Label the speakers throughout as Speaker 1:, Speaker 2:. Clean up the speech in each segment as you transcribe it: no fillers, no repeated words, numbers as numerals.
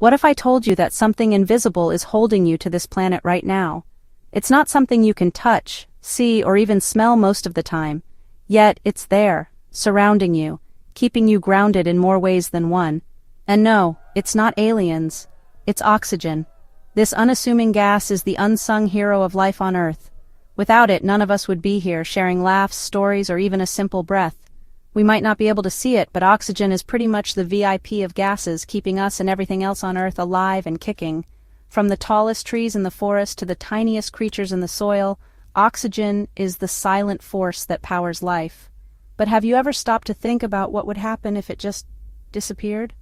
Speaker 1: What if I told you that something invisible is holding you to this planet right now? It's not something you can touch, see, or even smell most of the time. Yet, it's there, surrounding you, keeping you grounded in more ways than one. And no, it's not aliens. It's oxygen. This unassuming gas is the unsung hero of life on Earth. Without it, none of us would be here, sharing laughs, stories, or even a simple breath. We might not be able to see it, but oxygen is pretty much the VIP of gases, keeping us and everything else on Earth alive and kicking. From the tallest trees in the forest to the tiniest creatures in the soil, oxygen is the silent force that powers life. But have you ever stopped to think about what would happen if it just disappeared?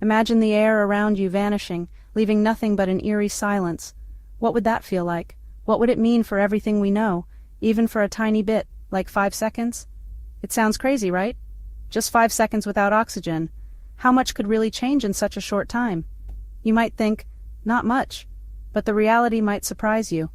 Speaker 1: Imagine the air around you vanishing, leaving nothing but an eerie silence. What would that feel like? What would it mean for everything we know, even for a tiny bit, like 5 seconds? It sounds crazy, right? Just 5 seconds without oxygen. How much could really change in such a short time? You might think, not much, but the reality might surprise you.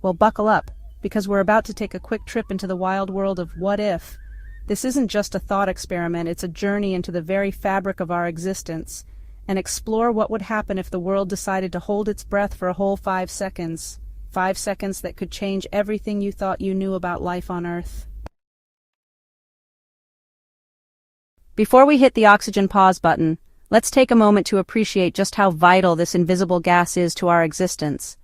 Speaker 1: Well, buckle up, because we're about to take a quick trip into the wild world of what if. This isn't just a thought experiment, it's a journey into the very fabric of our existence, and explore what would happen if the world decided to hold its breath for a whole 5 seconds. 5 seconds that could change everything you thought you knew about life on Earth. Before we hit the oxygen pause button, let's take a moment to appreciate just how vital this invisible gas is to our existence.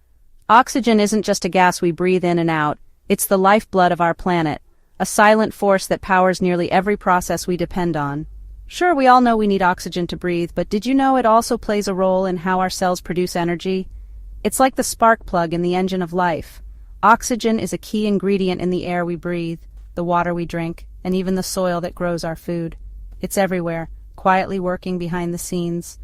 Speaker 1: Oxygen isn't just a gas we breathe in and out, it's the lifeblood of our planet, a silent force that powers nearly every process we depend on. Sure, we all know we need oxygen to breathe, but did you know it also plays a role in how our cells produce energy? It's like the spark plug in the engine of life. Oxygen is a key ingredient in the air we breathe, the water we drink, and even the soil that grows our food. It's everywhere, quietly working behind the scenes.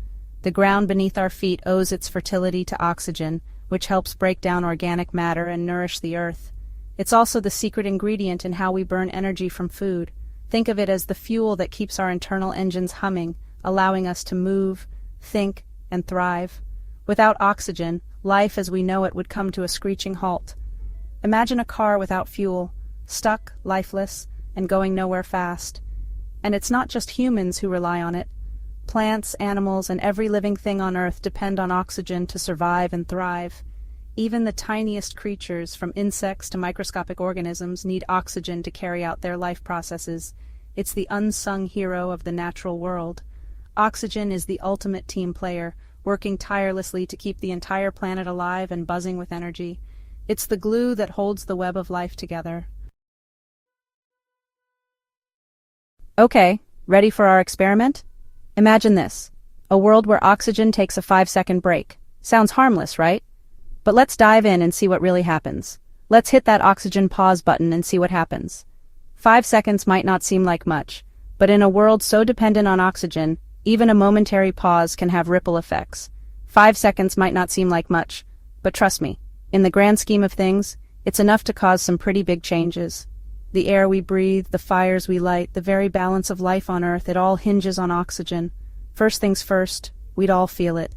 Speaker 1: The ground beneath our feet owes its fertility to oxygen, which helps break down organic matter and nourish the earth. It's also the secret ingredient in how we burn energy from food. Think of it as the fuel that keeps our internal engines humming, allowing us to move, think, and thrive. Without oxygen, life as we know it would come to a screeching halt. Imagine a car without fuel, stuck, lifeless, and going nowhere fast. And it's not just humans who rely on it. Plants, animals, and every living thing on Earth depend on oxygen to survive and thrive. Even the tiniest creatures, from insects to microscopic organisms, need oxygen to carry out their life processes. It's the unsung hero of the natural world. Oxygen is the ultimate team player, working tirelessly to keep the entire planet alive and buzzing with energy. It's the glue that holds the web of life together. Okay, ready for our experiment? Imagine this, a world where oxygen takes a 5-second break. Sounds harmless, right? But let's dive in and see what really happens. Let's hit that oxygen pause button and see what happens. 5 seconds might not seem like much, but in a world so dependent on oxygen, even a momentary pause can have ripple effects. 5 seconds might not seem like much, but trust me, in the grand scheme of things, it's enough to cause some pretty big changes. The air we breathe, the fires we light, the very balance of life on Earth, it all hinges on oxygen. First things first, we'd all feel it.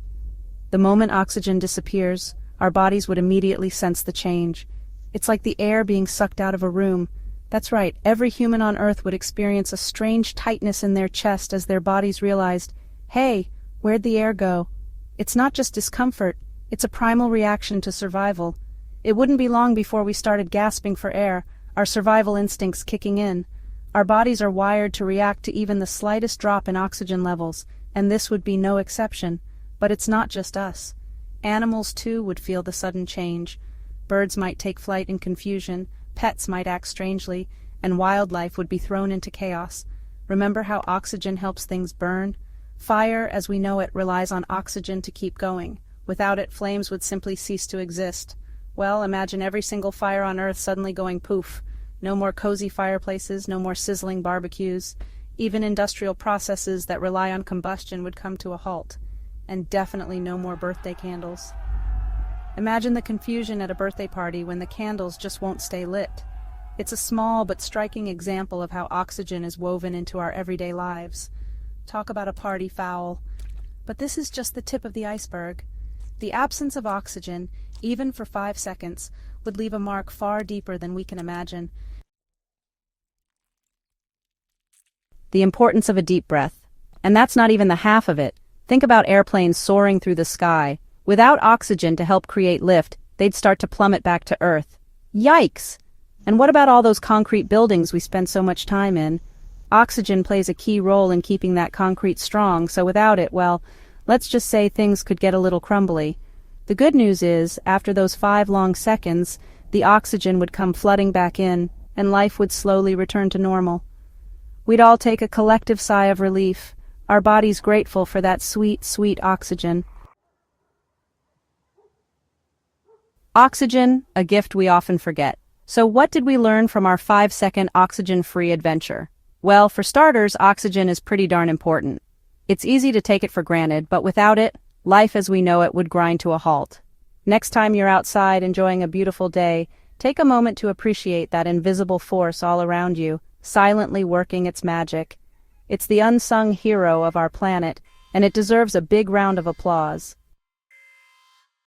Speaker 1: The moment oxygen disappears, our bodies would immediately sense the change. It's like the air being sucked out of a room. That's right, every human on Earth would experience a strange tightness in their chest as their bodies realized, hey, where'd the air go? It's not just discomfort, it's a primal reaction to survival. It wouldn't be long before we started gasping for air, our survival instincts kicking in. Our bodies are wired to react to even the slightest drop in oxygen levels, and this would be no exception. But it's not just us. Animals, too, would feel the sudden change. Birds might take flight in confusion, pets might act strangely, and wildlife would be thrown into chaos. Remember how oxygen helps things burn? Fire, as we know it, relies on oxygen to keep going. Without it, flames would simply cease to exist. Well, imagine every single fire on Earth suddenly going poof. No more cozy fireplaces, no more sizzling barbecues. Even industrial processes that rely on combustion would come to a halt. And definitely no more birthday candles. Imagine the confusion at a birthday party when the candles just won't stay lit. It's a small but striking example of how oxygen is woven into our everyday lives. Talk about a party foul. But this is just the tip of the iceberg. The absence of oxygen, even for 5 seconds, would leave a mark far deeper than we can imagine. The importance of a deep breath. And that's not even the half of it. Think about airplanes soaring through the sky. Without oxygen to help create lift, they'd start to plummet back to Earth. Yikes! And what about all those concrete buildings we spend so much time in? Oxygen plays a key role in keeping that concrete strong, so without it, well, let's just say things could get a little crumbly. The good news is, after those 5 long seconds, the oxygen would come flooding back in, and life would slowly return to normal. We'd all take a collective sigh of relief, our bodies grateful for that sweet, sweet oxygen. Oxygen, a gift we often forget. So what did we learn from our 5-second oxygen-free adventure? Well, for starters, oxygen is pretty darn important. It's easy to take it for granted, but without it, life as we know it would grind to a halt. Next time you're outside enjoying a beautiful day, take a moment to appreciate that invisible force all around you, silently working its magic. It's the unsung hero of our planet, and it deserves a big round of applause.